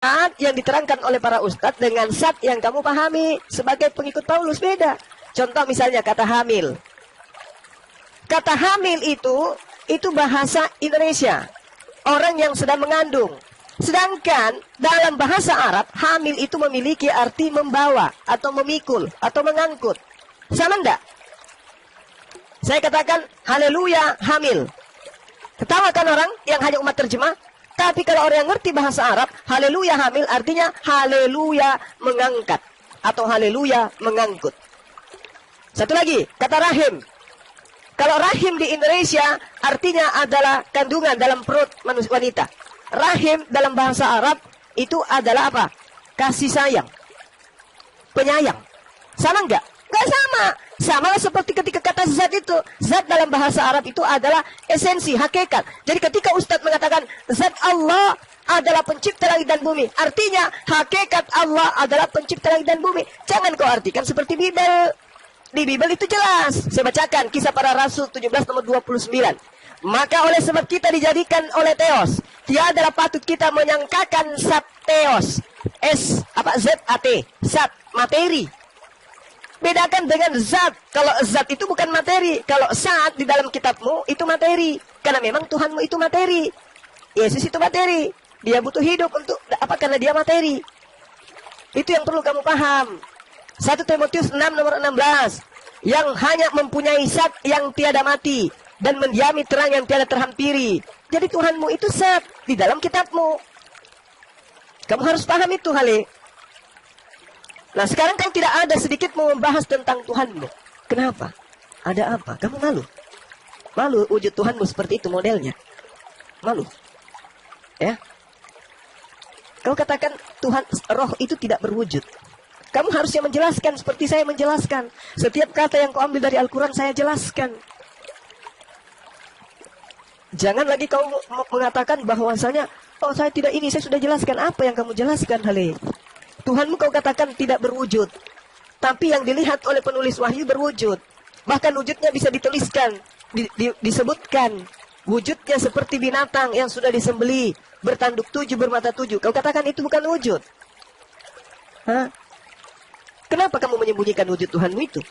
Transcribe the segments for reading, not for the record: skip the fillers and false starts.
Saat yang diterangkan oleh para ustadz dengan saat yang kamu pahami sebagai pengikut Paulus beda. Contoh misalnya kata hamil. Kata hamil itu bahasa Indonesia. Orang yang sedang mengandung. Sedangkan dalam bahasa Arab, hamil itu memiliki arti membawa atau memikul atau mengangkut. Sama enggak? Saya katakan haleluya hamil. Ketawakan orang yang hanya umat terjemah. Tapi kalau orang yang ngerti bahasa Arab, haleluya hamil artinya haleluya mengangkat atau haleluya mengangkut. Satu lagi, kata rahim. Kalau rahim di Indonesia artinya adalah kandungan dalam perut manusia wanita. Rahim dalam bahasa Arab itu adalah apa? Kasih sayang. Penyayang. Sama enggak? Enggak sama. Sama seperti ketika kata zat itu. Zat dalam bahasa Arab itu adalah esensi, hakikat. Jadi ketika Ustadz mengatakan zat Allah adalah pencipta langit dan bumi. Artinya hakikat Allah adalah pencipta langit dan bumi. Jangan kau artikan seperti Bible. Di Bible itu jelas. Saya bacakan kisah para rasul 17 nomor 29. Maka oleh sebab kita dijadikan oleh Theos, tiadalah patut kita menyangkakan zat Theos. Z-A-T. Zat, materi. Bedakan dengan zat. Kalau zat itu bukan materi. Kalau zat di dalam kitabmu itu materi. Karena memang Tuhanmu itu materi. Yesus itu materi. Dia butuh hidup untuk apa? Karena dia materi. Itu yang perlu kamu paham. 1 Timotius 6 nomor 16. Yang hanya mempunyai zat yang tiada mati. Dan mendiami terang yang tiada terhampiri. Jadi Tuhanmu itu zat di dalam kitabmu. Kamu harus paham itu hal. Nah sekarang kamu tidak ada sedikit mau membahas tentang Tuhanmu. Kenapa? Ada apa? Kamu malu? Malu wujud Tuhanmu seperti itu modelnya? Malu? Ya? Kau katakan Tuhan roh itu tidak berwujud. Kamu harusnya menjelaskan seperti saya menjelaskan. Setiap kata yang kau ambil dari Al-Quran saya jelaskan. Jangan lagi kau mengatakan bahwasanya oh saya tidak ini, saya sudah jelaskan. Apa yang kamu jelaskan hale? Tuhanmu kau katakan tidak berwujud. Tapi yang dilihat oleh penulis wahyu berwujud. Bahkan wujudnya bisa dituliskan, disebutkan. Wujudnya seperti binatang yang sudah disembeli, bertanduk 7, bermata 7. Kau katakan itu bukan wujud. Hah? Kenapa kamu menyembunyikan wujud Tuhanmu itu?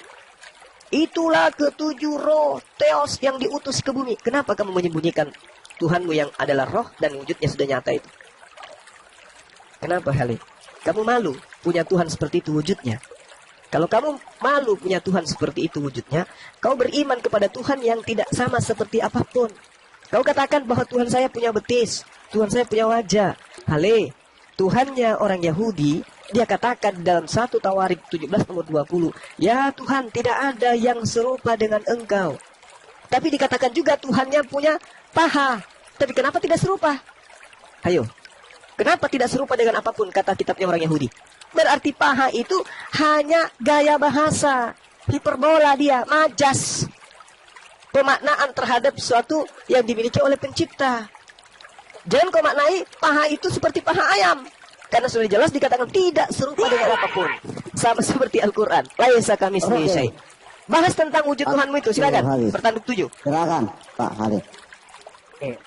Itulah ketujuh roh Theos yang diutus ke bumi. Kenapa kamu menyembunyikan Tuhanmu yang adalah roh dan wujudnya sudah nyata itu? Kenapa hal ini? Kamu malu punya Tuhan seperti itu wujudnya. Kalau kamu malu punya Tuhan seperti itu wujudnya, kau beriman kepada Tuhan yang tidak sama seperti apapun. Kau katakan bahwa Tuhan saya punya betis, Tuhan saya punya wajah. Hale, Tuhannya orang Yahudi, dia katakan dalam 1 Tawarik 17 nomor 20, ya Tuhan tidak ada yang serupa dengan engkau. Tapi dikatakan juga Tuhannya punya paha. Tapi kenapa tidak serupa? Ayo. Kenapa tidak serupa dengan apapun kata kitabnya orang Yahudi? Berarti paha itu hanya gaya bahasa. Hiperbola dia, majas. Pemaknaan terhadap sesuatu yang dimiliki oleh pencipta. Jangan kau maknai paha itu seperti paha ayam. Karena sudah jelas dikatakan tidak serupa dengan apapun. Sama seperti Al-Quran. Laisa kamitslihi syai'. Bahas tentang wujud Tuhanmu itu, silakan. Bertanduk 7. Silakan, Pak Halid.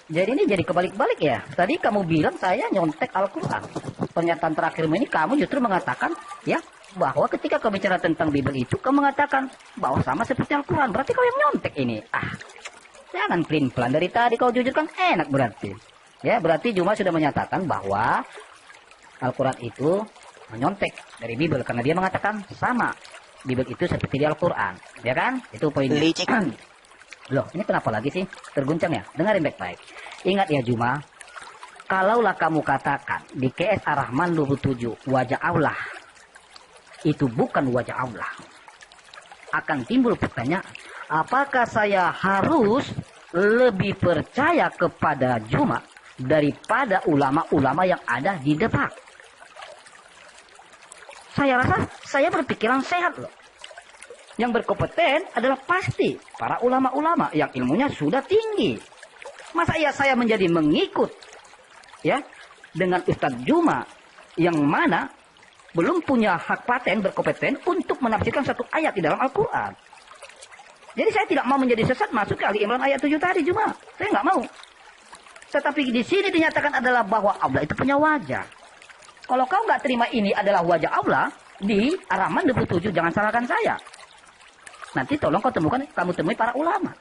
Jadi ini jadi kebalik-balik ya. Tadi kamu bilang saya nyontek Al-Quran. Pernyataan terakhirmu ini kamu justru mengatakan ya bahwa ketika kau bicara tentang Bible itu kau mengatakan bahwa sama seperti Al-Quran. Berarti kau yang nyontek ini. Jangan pelin-pelan dari tadi kau jujur kan enak berarti. Ya berarti Juma sudah menyatakan bahwa Al-Quran itu menyontek dari Bible karena dia mengatakan sama. Bible itu seperti di Al-Quran. Ya kan? Itu poinnya. Loh, ini kenapa lagi sih? Terguncang ya? Dengarin baik-baik. Ingat ya Juma, kalaulah kamu katakan di KS Ar-Rahman 27, wajah Allah itu bukan wajah Allah, akan timbul pertanyaan, apakah saya harus lebih percaya kepada Juma daripada ulama-ulama yang ada di depan? Saya rasa saya berpikiran sehat loh. Yang berkompeten adalah pasti para ulama-ulama yang ilmunya sudah tinggi. Masa ya saya menjadi mengikut ya dengan Ustadz Juma yang mana belum punya hak paten berkompeten untuk menafsirkan satu ayat di dalam Al-Quran. Jadi saya tidak mau menjadi sesat masuk ke Ali Imran ayat 7 tadi Juma. Saya nggak mau. Tetapi di sini dinyatakan adalah bahwa Allah itu punya wajah. Kalau kau nggak terima ini adalah wajah Allah, di Ar-Rahman 27, jangan salahkan saya. Nanti tolong kau temukan, kamu temui para ulama.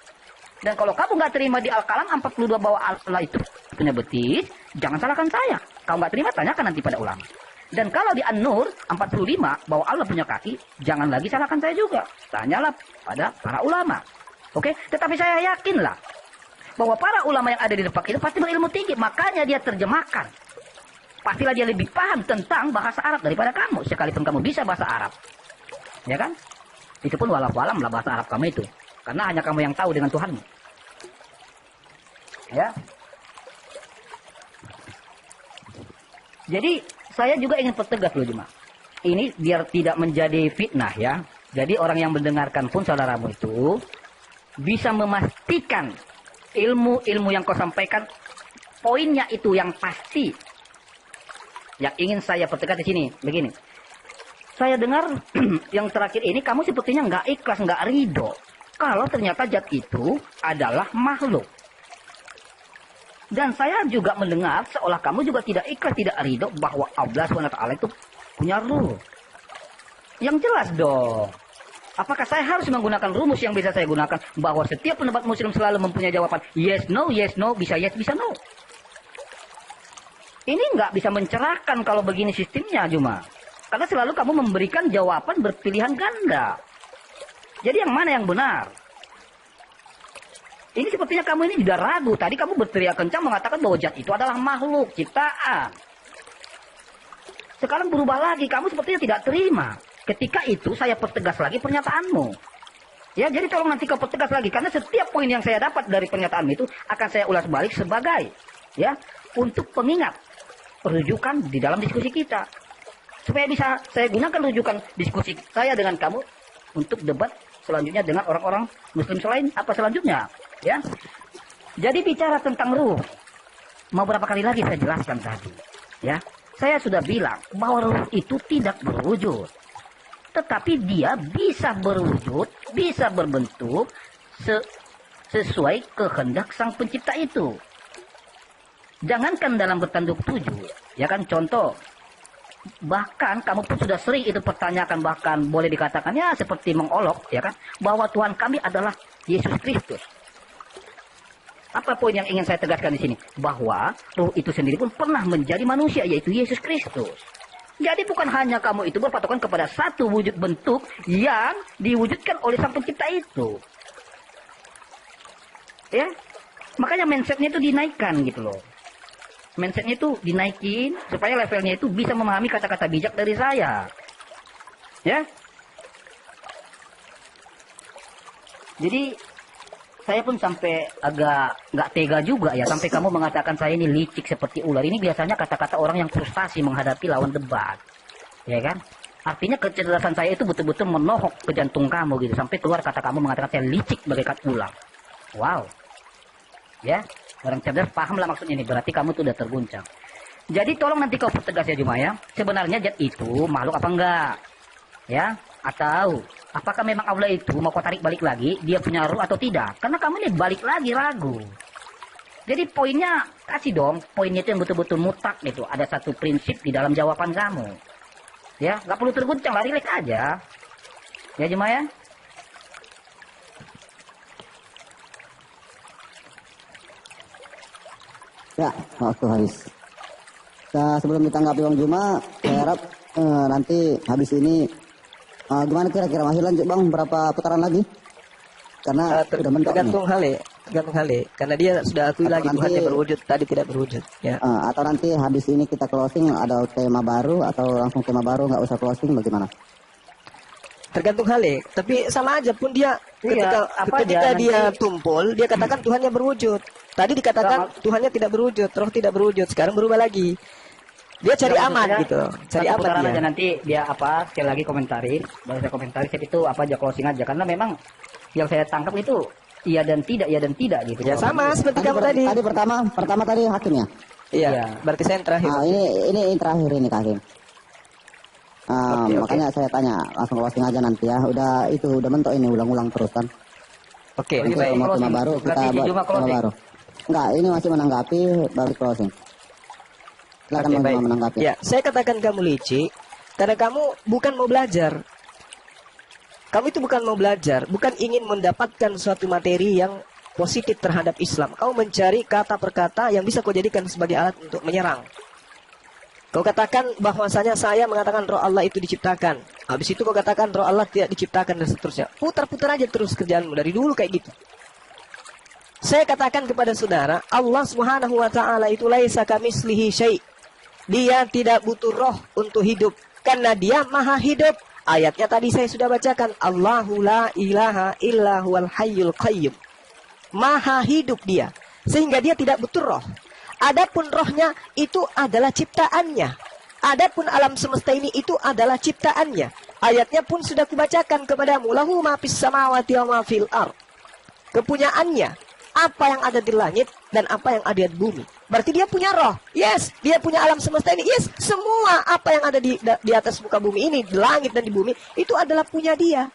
Dan kalau kamu nggak terima di Al-Qalam 42 bahwa Allah itu punya betis, jangan salahkan saya. Kau nggak terima, tanyakan nanti pada ulama. Dan kalau di An-Nur 45 bahwa Allah punya kaki, jangan lagi salahkan saya juga. Tanyalah pada para ulama. Oke, tetapi saya yakinlah bahwa para ulama yang ada di depan itu pasti berilmu tinggi, makanya dia terjemahkan. Pastilah dia lebih paham tentang bahasa Arab daripada kamu, sekalipun kamu bisa bahasa Arab. Ya kan? Itu pun walau-walam lah bahasa Arab kamu itu. Karena hanya kamu yang tahu dengan Tuhanmu. Ya. Jadi, saya juga ingin pertegas loh jemaah. Ini biar tidak menjadi fitnah ya. Jadi orang yang mendengarkan pun saudaramu itu bisa memastikan ilmu-ilmu yang kau sampaikan, poinnya itu yang pasti. Yang ingin saya pertegas di sini, begini. Saya dengar yang terakhir ini kamu sepertinya nggak ikhlas, nggak ridho. Kalau ternyata zat itu adalah makhluk. Dan saya juga mendengar seolah kamu juga tidak ikhlas, tidak ridho bahwa Allah SWT itu punya ruh. Yang jelas dong. Apakah saya harus menggunakan rumus yang bisa saya gunakan bahwa setiap pendapat muslim selalu mempunyai jawaban yes, no, bisa yes, bisa no. Ini nggak bisa mencerahkan kalau begini sistemnya cuma. Karena selalu kamu memberikan jawaban berpilihan ganda. Jadi yang mana yang benar? Ini sepertinya kamu ini sudah ragu. Tadi kamu berteriak kencang mengatakan bahwa zat itu adalah makhluk ciptaan. Sekarang berubah lagi. Kamu sepertinya tidak terima. Ketika itu saya pertegas lagi pernyataanmu. Ya, jadi tolong nanti kau pertegas lagi. Karena setiap poin yang saya dapat dari pernyataan itu akan saya ulas balik sebagai ya untuk pengingat rujukan di dalam diskusi kita. Supaya bisa saya gunakan rujukan diskusi saya dengan kamu untuk debat selanjutnya dengan orang-orang muslim selain apa selanjutnya. Ya. Jadi bicara tentang ruh. Mau berapa kali lagi saya jelaskan tadi. Ya. Saya sudah bilang bahwa ruh itu tidak berwujud. Tetapi dia bisa berwujud, bisa berbentuk sesuai kehendak sang pencipta itu. Jangankan dalam bertanduk 7, ya kan contoh. Bahkan kamu pun sudah sering itu pertanyakan, bahkan boleh dikatakan ya seperti mengolok, ya kan, bahwa Tuhan kami adalah Yesus Kristus. Apa poin yang ingin saya tegaskan di sini? Bahwa ruh itu sendiri pun pernah menjadi manusia, yaitu Yesus Kristus. Jadi bukan hanya kamu itu berpatokan kepada satu wujud bentuk yang diwujudkan oleh sang pencipta itu. Ya, makanya mindsetnya itu dinaikkan gitu loh. Mindsetnya itu dinaikin supaya levelnya itu bisa memahami kata-kata bijak dari saya. Ya. Jadi saya pun sampai agak nggak tega juga ya, sampai kamu mengatakan saya ini licik seperti ular. Ini biasanya kata-kata orang yang frustasi menghadapi lawan debat. Ya kan? Artinya kecerdasan saya itu betul-betul menohok ke jantung kamu gitu, sampai keluar kata kamu mengatakan saya licik bagaikan ular. Wow. Ya. Orang cerdas pahamlah maksudnya ini, berarti kamu tuh udah terguncang. Jadi tolong nanti kau pertegas ya Juma ya. Sebenarnya zat itu makhluk apa enggak? Ya, atau apakah memang Allah itu mau kau tarik balik lagi, dia punya ruh atau tidak? Karena kamu ini balik lagi ragu. Jadi poinnya kasih dong, poinnya itu yang betul-betul mutlak gitu. Ada satu prinsip di dalam jawaban kamu. Ya, nggak perlu terguncang, lah rileks aja. Ya Juma ya. Ya, waktu habis. Nah, sebelum ditanggapi Bang Juma, saya harap nanti habis ini gimana kira-kira masih lanjut Bang, berapa putaran lagi? Karena sudah mentok tergantung Hale, karena dia sudah akui lagi Tuhannya berwujud, tadi tidak berwujud. Ya. Atau nanti habis ini kita closing ada tema baru atau langsung tema baru nggak usah closing bagaimana? Tergantung Hale, tapi sama aja pun dia ketika dia tumpul, dia katakan Tuhannya berwujud. Tadi dikatakan Tuhannya tidak berwujud, roh tidak berwujud. Sekarang berubah lagi. Dia cari aman gitu, cari aman dia. Aja nanti dia apa sekali lagi komentarin, baru saya komentarin itu apa aja closing aja, karena memang yang saya tangkap itu iya dan tidak gitu. Ya sama seperti kamu tadi. Tadi pertama tadi hakimnya. Iya, berarti saya yang terakhir. Ini terakhir ini hakim. Makanya saya tangnya langsung closing aja nanti ya. Udah mentok ini ulang-ulang terus kan. Oke, Untuk tema baru kita buat tema baru. Enggak, ini masih menanggapi baru closing. Silakan Oke, Bang baik. Juma menanggapi. Ya, saya katakan kamu licik karena kamu bukan mau belajar. Kamu itu bukan mau belajar, bukan ingin mendapatkan suatu materi yang positif terhadap Islam. Kau mencari kata per kata yang bisa kau jadikan sebagai alat untuk menyerang. Kau katakan bahwasanya saya mengatakan roh Allah itu diciptakan. Habis itu kau katakan roh Allah tidak diciptakan dan seterusnya. Putar-putar aja terus kerjaanmu dari dulu kayak gitu. Saya katakan kepada saudara, Allah Subhanahu wa taala itu laisa kamitslihi syai'. Dia tidak butuh roh untuk hidup karena dia maha hidup. Ayatnya tadi saya sudah bacakan, Allahu la ilaha illa huwal hayyul qayyum. Maha hidup dia, sehingga dia tidak butuh roh. Adapun rohnya itu adalah ciptaannya. Adapun alam semesta ini itu adalah ciptaannya. Ayatnya pun sudah kubacakan kepadamu, lahu ma fis samawati wa ma fil ard. Kepunyaannya, apa yang ada di langit dan apa yang ada di bumi. Berarti dia punya roh. Yes, dia punya alam semesta ini. Yes, semua apa yang ada di atas muka bumi ini, di langit dan di bumi, itu adalah punya dia.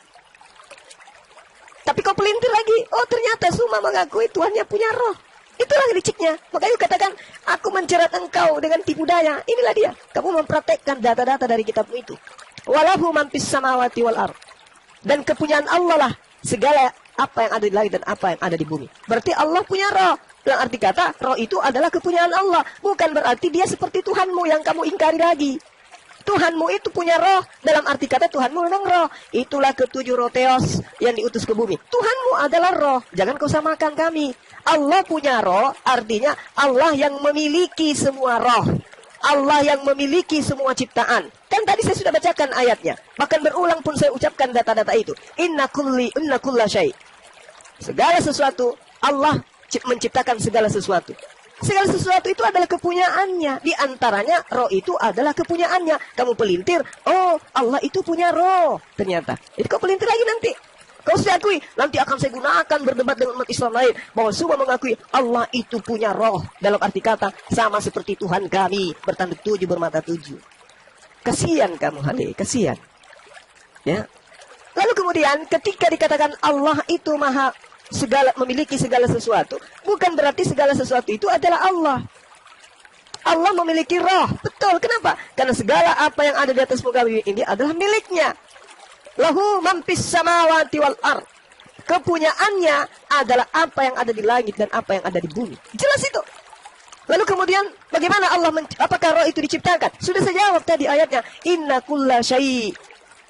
Tapi kau pelintir lagi. Oh, ternyata semua mengakui Tuhannya punya roh. Itulah liciknya. Makanya katakan, aku menjerat engkau dengan tipu daya. Inilah dia. Kamu mempraktekkan data-data dari kitabmu itu. Walahu man fis samawati wal ard. Dan kepunyaan Allah lah segala apa yang ada di langit dan apa yang ada di bumi. Berarti Allah punya roh. Dalam arti kata, roh itu adalah kepunyaan Allah. Bukan berarti dia seperti Tuhanmu yang kamu ingkari lagi. Tuhanmu itu punya roh. Dalam arti kata Tuhanmu memang roh. Itulah ketujuh roh Theos yang diutus ke bumi. Tuhanmu adalah roh. Jangan kau samakan kami. Allah punya roh, artinya Allah yang memiliki semua roh. Allah yang memiliki semua ciptaan. Kan tadi saya sudah bacakan ayatnya. Bahkan berulang pun saya ucapkan data-data itu. Inna kulla syai'. Segala sesuatu, Allah menciptakan segala sesuatu. Segala sesuatu itu adalah kepunyaannya. Di antaranya roh itu adalah kepunyaannya. Kamu pelintir, oh Allah itu punya roh. Ternyata. Itu kau pelintir lagi nanti. Kau sudah akui, nanti akan saya gunakan berdebat dengan umat Islam lain. Bahwa semua mengakui Allah itu punya roh. Dalam arti kata, sama seperti Tuhan kami. Bertanduk 7, bermata 7. Kasihan kamu Hale, kasihan. Ya. Lalu kemudian ketika dikatakan Allah itu maha memiliki segala sesuatu, bukan berarti segala sesuatu itu adalah Allah. Allah memiliki roh. Betul, kenapa? Karena segala apa yang ada di atas muka bumi ini adalah miliknya. Lahu man fis samawati wal ard. Kepunyaannya adalah apa yang ada di langit dan apa yang ada di bumi. Jelas itu. Lalu kemudian bagaimana apakah roh itu diciptakan? Sudah saya jawab tadi ayatnya. Inna kulla syai'.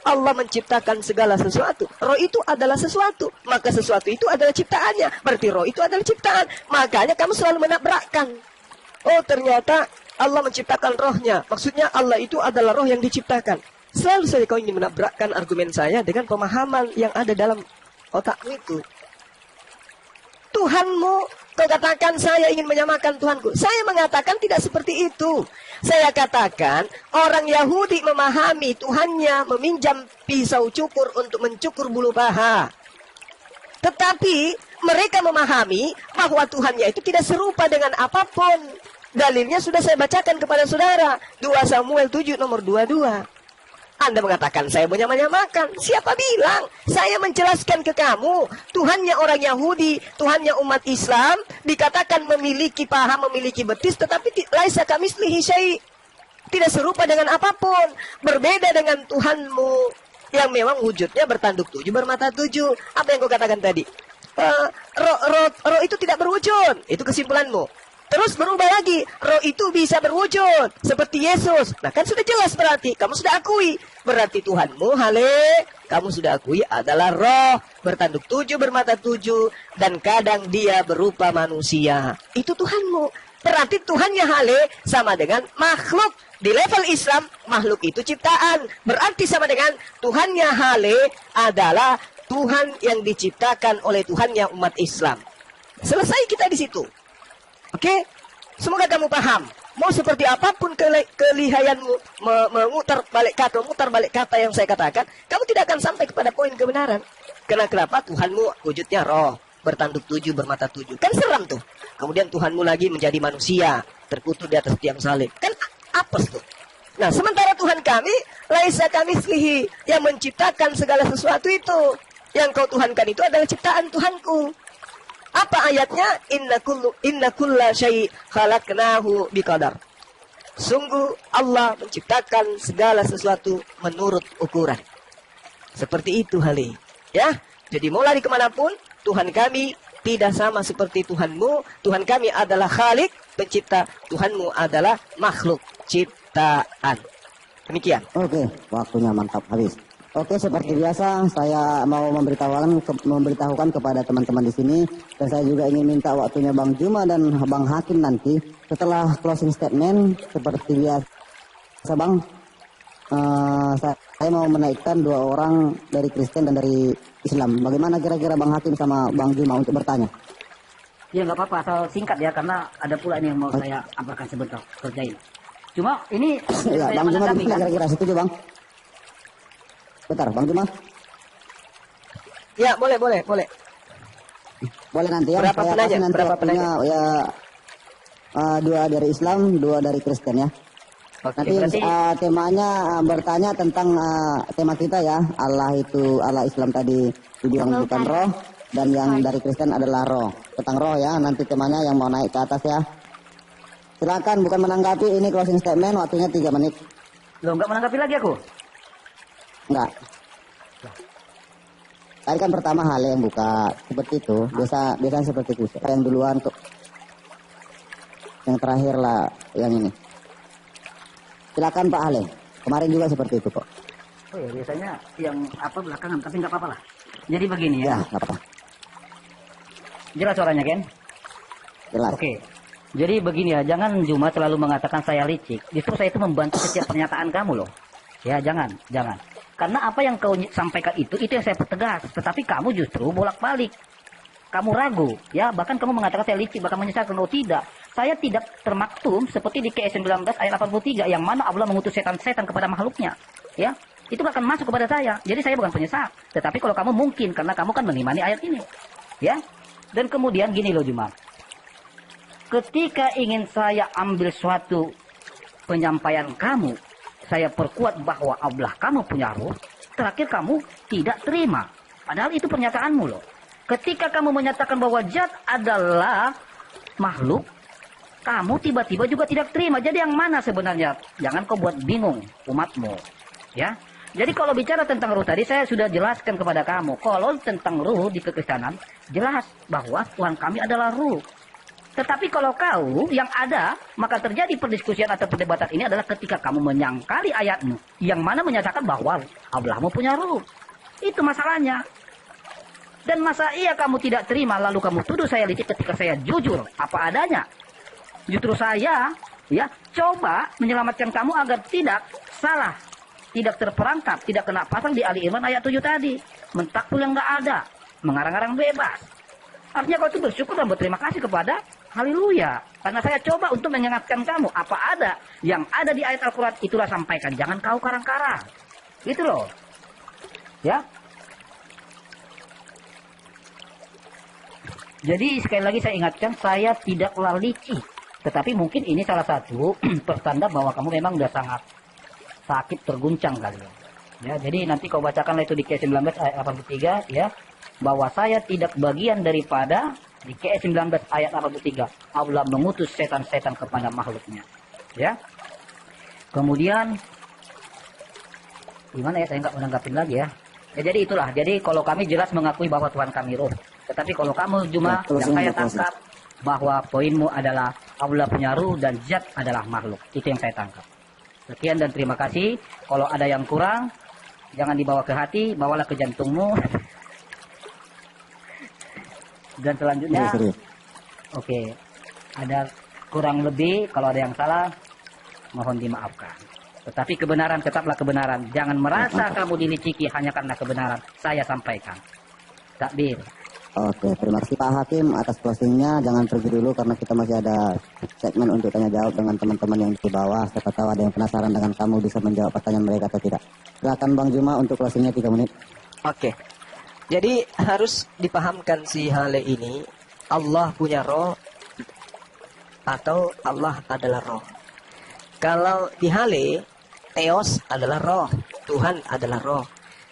Allah menciptakan segala sesuatu. Roh itu adalah sesuatu. Maka sesuatu itu adalah ciptaannya. Berarti roh itu adalah ciptaan. Makanya kamu selalu menabrakkan. Oh ternyata Allah menciptakan rohnya. Maksudnya Allah itu adalah roh yang diciptakan. Selalu saja kau ingin menabrakkan argumen saya dengan pemahaman yang ada dalam otakmu itu. Tuhanmu, kau katakan saya ingin menyamakan Tuhanku. Saya mengatakan tidak seperti itu. Saya katakan orang Yahudi memahami Tuhannya meminjam pisau cukur untuk mencukur bulu paha. Tetapi mereka memahami bahwa Tuhannya itu tidak serupa dengan apapun. Dalilnya sudah saya bacakan kepada saudara. 2 Samuel 7 nomor 22. Anda mengatakan saya menyamakan. Siapa bilang? Saya menjelaskan ke kamu. Tuhannya orang Yahudi, Tuhannya umat Islam, dikatakan memiliki paha, memiliki betis, tetapi laisa kamitslihi syai'. Tidak serupa dengan apapun. Berbeda dengan Tuhanmu yang memang wujudnya bertanduk 7, bermata 7. Apa yang kau katakan tadi? Roh itu tidak berwujud. Itu kesimpulanmu. Terus berubah lagi, roh itu bisa berwujud seperti Yesus. Nah kan sudah jelas berarti, kamu sudah akui. Berarti Tuhanmu, Hale, kamu sudah akui adalah roh, bertanduk 7, bermata 7, dan kadang dia berupa manusia. Itu Tuhanmu. Berarti Tuhannya Hale sama dengan makhluk. Di level Islam, makhluk itu ciptaan. Berarti sama dengan Tuhannya Hale adalah Tuhan yang diciptakan oleh Tuhannya umat Islam. Selesai kita di situ. Oke, semoga kamu paham. Mau seperti apapun kelihayanmu memutar balik kata yang saya katakan, kamu tidak akan sampai kepada poin kebenaran. Kenapa? Tuhanmu wujudnya roh, bertanduk 7, bermata 7. Kan seram tuh. Kemudian Tuhanmu lagi menjadi manusia, terkutuk di atas tiang salib. Kan apes tuh. Nah, sementara Tuhan kami, laisa kamitslihi, yang menciptakan segala sesuatu itu. Yang kau tuhankan itu adalah ciptaan Tuhanku. Apa ayatnya? Inna kulla syai' khalaqnahu biqadar. Sungguh Allah menciptakan segala sesuatu menurut ukuran. Seperti itu hal ini. Ya, jadi mulai kemanapun Tuhan kami tidak sama seperti Tuhanmu. Tuhan kami adalah Khalik, pencipta. Tuhanmu adalah makhluk ciptaan. Demikian. Oke, waktunya mantap habis. Oke, seperti biasa saya mau memberitahukan kepada teman-teman di sini, dan saya juga ingin minta waktunya Bang Juma dan Bang Hakim nanti setelah closing statement seperti biasa Bang. Saya mau menaikkan 2 orang dari Kristen dan dari Islam. Bagaimana kira-kira Bang Hakim sama Bang Juma untuk bertanya? Ya nggak apa-apa, asal singkat ya, karena ada pula ini yang mau saya apakan sebentar kerjain. Cuma ini Ya, saya Bang Juma menanggapi, kan? kira-kira setuju Bang? Bentar, Bang Juma. Ya, boleh. Boleh nanti ya. Berapa Saya penanya? kasih nanti Berapa waktunya, ya 2 dari Islam, 2 dari Kristen ya. Oke, Nanti berarti temanya bertanya tentang tema kita ya. Allah itu, Allah Islam tadi dibilang bukan roh, dan yang dari Kristen adalah roh. Tentang roh ya, nanti temanya yang mau naik ke atas ya. Silakan, bukan menanggapi, ini closing statement, waktunya 3 menit. Loh, nggak menanggapi lagi aku? Enggak. Tadi kan pertama Hale yang buka, seperti itu. Biasanya seperti itu. Saya yang duluan kok. Yang terakhir lah yang ini. Silakan Pak Hale. Kemarin juga seperti itu kok. Oh ya, biasanya yang apa belakangan, tapi nggak apa-apa lah. Jadi begini ya. Ya, nggak apa-apa. Jelas suaranya, Ken? Jelas. Oke. Jadi begini ya, jangan Juma selalu mengatakan saya licik. Justru saya itu membantu setiap pernyataan kamu loh. Ya, jangan. Karena apa yang kau sampaikan itu yang saya pertegas. Tetapi kamu justru bolak-balik. Kamu ragu, ya. Bahkan kamu mengatakan saya licik, bahkan menyesatkan. Oh tidak. Saya tidak termaktum seperti di KS 19 ayat 83. Yang mana Allah mengutus setan-setan kepada makhluknya. Ya. Itu akan masuk kepada saya. Jadi saya bukan penyesat. Tetapi kalau kamu mungkin, karena kamu kan mengimani ayat ini. Ya. Dan kemudian gini loh Juma. Ketika ingin saya ambil suatu penyampaian kamu, saya perkuat bahwa Allah kamu punya ruh, terakhir kamu tidak terima. Padahal itu pernyataanmu loh. Ketika kamu menyatakan bahwa zat adalah makhluk, kamu tiba-tiba juga tidak terima. Jadi yang mana sebenarnya? Jangan kau buat bingung umatmu. Ya. Jadi kalau bicara tentang ruh tadi, saya sudah jelaskan kepada kamu. Kalau tentang ruh di kekristenan, jelas bahwa Tuhan kami adalah ruh. Tetapi kalau kau yang ada, maka terjadi perdiskusian atau perdebatan ini adalah ketika kamu menyangkali ayatmu. Yang mana menyatakan bahwa Allahmu punya ruh. Itu masalahnya. Dan masa iya kamu tidak terima lalu kamu tuduh saya licik ketika saya jujur apa adanya. Justru saya ya coba menyelamatkan kamu agar tidak salah. Tidak terperangkap, tidak kena pasang di Ali Imran ayat 7 tadi. Mentaktul yang enggak ada. Mengarang-arang bebas. Artinya kau itu bersyukur dan berterima kasih kepada haleluya. Karena saya coba untuk mengingatkan kamu. Apa ada yang ada di ayat Al-Quran itulah sampaikan. Jangan kau karang-karang. Gitu loh. Ya. Jadi sekali lagi saya ingatkan. Saya tidaklah licik. Tetapi mungkin ini salah satu pertanda bahwa kamu memang sudah sangat sakit terguncang kali ya. Ya, jadi nanti kau bacakanlah itu di KS 19 ayat 83 ya. Bahwa saya tidak bagian daripada di KS 19 ayat 83 Allah mengutus setan-setan kepada makhluknya ya. Kemudian gimana ya, saya nggak menanggapin lagi ya. Jadi itulah, jadi kalau kami jelas mengakui bahwa Tuhan kami roh, tetapi kalau kamu cuma yang saya tangkap bahwa poinmu adalah Allah punya ruh dan zat adalah makhluk, itu yang saya tangkap. Sekian dan terima kasih. Kalau ada yang kurang jangan dibawa ke hati, bawalah ke jantungmu. Dan selanjutnya, oke, ada kurang lebih, kalau ada yang salah, mohon dimaafkan. Tetapi kebenaran tetaplah kebenaran. Jangan merasa kamu diliciki hanya karena kebenaran. Saya sampaikan. Takbir. Oke, terima kasih Pak Hakim atas closingnya. Jangan pergi dulu karena kita masih ada segmen untuk tanya jawab dengan teman-teman yang di bawah. Siapa tahu ada yang penasaran dengan kamu bisa menjawab pertanyaan mereka atau tidak. Silakan Bang Juma untuk closingnya 3 menit. Oke. Jadi harus dipahamkan si hal ini, Allah punya roh atau Allah adalah roh. Kalau di hale, Theos adalah roh, Tuhan adalah roh.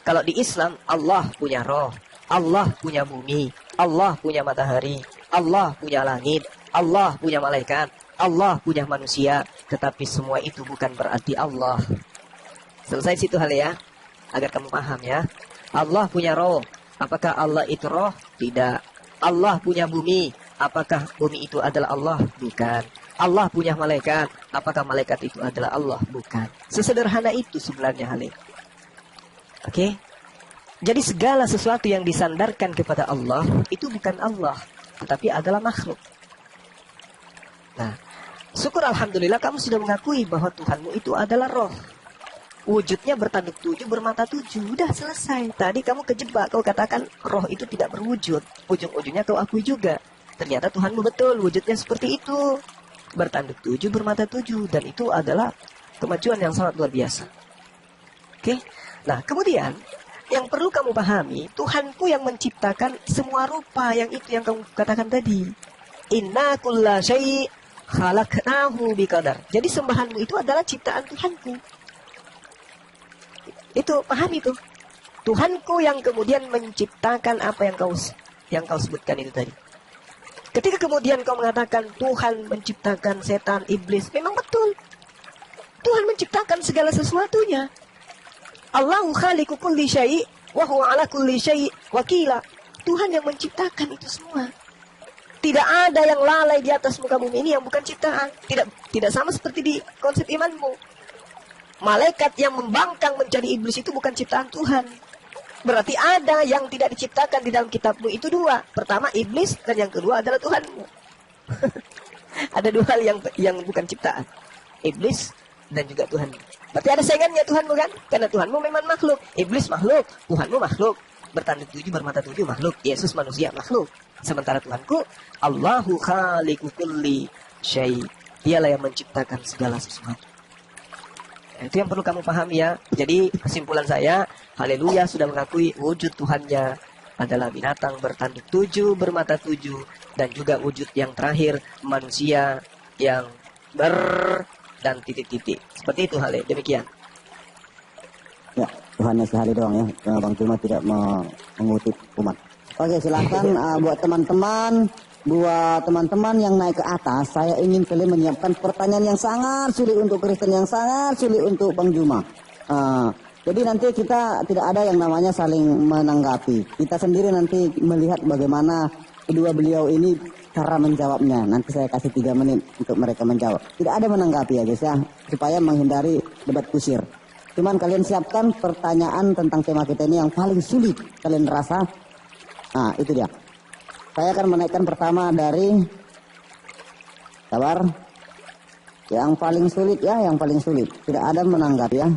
Kalau di Islam, Allah punya roh, Allah punya bumi, Allah punya matahari, Allah punya langit, Allah punya malaikat, Allah punya manusia, tetapi semua itu bukan berarti Allah. Selesai situ hal ya, agar kamu paham ya. Allah punya roh, apakah Allah itu roh? Tidak. Allah punya bumi, apakah bumi itu adalah Allah? Bukan. Allah punya malaikat, apakah malaikat itu adalah Allah? Bukan. Sesederhana itu sebenarnya hal ini. Oke? Jadi segala sesuatu yang disandarkan kepada Allah itu bukan Allah, tetapi adalah makhluk. Nah, syukur alhamdulillah kamu sudah mengakui bahwa Tuhanmu itu adalah roh. Wujudnya bertanduk 7, bermata 7. Udah selesai. Tadi kamu kejebak, kau katakan roh itu tidak berwujud. Ujung-ujungnya kau akui juga. Ternyata Tuhanmu betul, wujudnya seperti itu. Bertanduk 7, bermata 7. Dan itu adalah kemajuan yang sangat luar biasa. Oke? Nah, kemudian yang perlu kamu pahami, Tuhanku yang menciptakan semua rupa yang itu yang kamu katakan tadi. Inna kulla syai' khalaqnahu biqadar. Jadi sembahanmu itu adalah ciptaan Tuhanku. Itu paham itu. Tuhanku yang kemudian menciptakan apa yang kau sebutkan itu tadi. Ketika kemudian kau mengatakan Tuhan menciptakan setan, iblis, memang betul. Tuhan menciptakan segala sesuatunya. Allahu khaliqu kulli syai' wa huwa ala kulli syai' wakila. Tuhan yang menciptakan itu semua. Tidak ada yang lalai di atas muka bumi ini yang bukan ciptaan. Tidak sama seperti di konsep imanmu. Malaikat yang membangkang menjadi iblis itu bukan ciptaan Tuhan. Berarti ada yang tidak diciptakan di dalam kitabmu itu dua. Pertama iblis dan yang kedua adalah Tuhanmu. Ada dua hal yang bukan ciptaan. Iblis dan juga Tuhan. Berarti ada saingannya Tuhanmu kan? Karena Tuhanmu memang makhluk. Iblis makhluk, Tuhanmu makhluk. Bertanduk 7, bermata 7 makhluk. Yesus manusia makhluk. Sementara Tuhanku, Allahu khaliqu kulli syai'. Dialah yang menciptakan segala sesuatu. Itu yang perlu kamu pahami ya. Jadi kesimpulan saya, haleluya sudah mengakui wujud Tuhannya adalah binatang bertanduk 7, bermata 7. Dan juga wujud yang terakhir, manusia yang dan titik-titik. Seperti itu hal demikian. Ya, Tuhannya sehari doang ya. Bang Cuma tidak mengutip umat. Oke, silakan buat teman-teman yang naik ke atas, saya ingin kalian menyiapkan pertanyaan yang sangat sulit untuk Kristen, yang sangat sulit untuk Bang Juma. Jadi nanti kita tidak ada yang namanya saling menanggapi. Kita sendiri nanti melihat bagaimana kedua beliau ini cara menjawabnya. Nanti saya kasih 3 menit untuk mereka menjawab. Tidak ada menanggapi ya guys ya, supaya menghindari debat kusir. Cuman kalian siapkan pertanyaan tentang tema kita ini yang paling sulit kalian rasa. Nah, itu dia. Saya akan menaikkan pertama dari sabar. Yang paling sulit ya, yang paling sulit. Tidak ada menanggapi ya.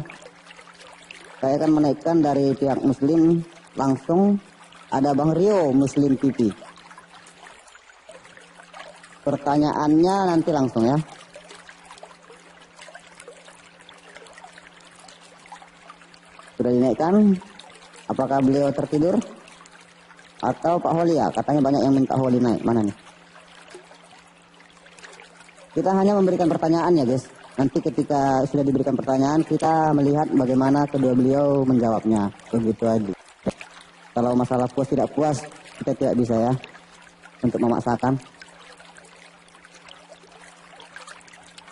Saya akan menaikkan dari pihak Muslim langsung. Ada Bang Rio Muslim TV. Pertanyaannya nanti langsung ya. Sudah dinaikkan. Apakah beliau tertidur? Atau Pak Holi ya? Katanya banyak yang minta Holi naik. Mana nih? Kita hanya memberikan pertanyaan ya guys. Nanti ketika sudah diberikan pertanyaan, kita melihat bagaimana kedua beliau menjawabnya. Begitu aja. Kalau masalah puas tidak puas, kita tidak bisa ya. Untuk memaksakan.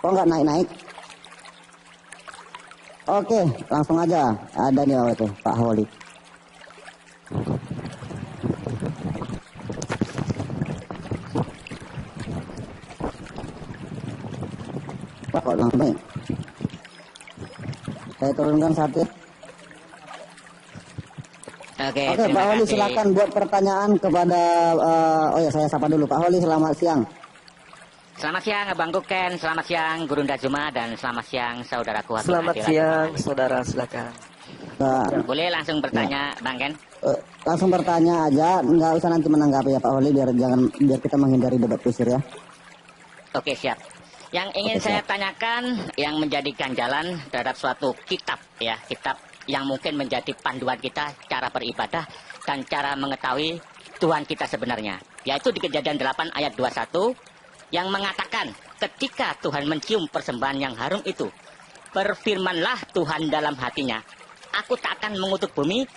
Kok nggak naik-naik? Oke, langsung aja. Ada nih Pak Holi. Kok langsung naik? Saya turunkan satu. Oke, Oke, Pak Holi silakan buat pertanyaan kepada saya sapa dulu Pak Holi, selamat siang. Selamat siang Abang Kuken, selamat siang Guru Ndajuma, dan selamat siang saudaraku Habib Selamat Adil siang Adil. saudara, silakan. Boleh langsung bertanya Bang Ken? Langsung bertanya aja, nggak usah nanti menanggapi ya Pak Holi, biar kita menghindari debat kusir ya. Oke, siap. Yang ingin saya tanyakan, yang menjadi ganjalan terhadap suatu kitab ya, kitab yang mungkin menjadi panduan kita cara beribadah dan cara mengetahui Tuhan kita sebenarnya, yaitu di Kejadian 8 ayat 21 yang mengatakan ketika Tuhan mencium persembahan yang harum itu, berfirmanlah Tuhan dalam hatinya, aku tak akan mengutuk bumi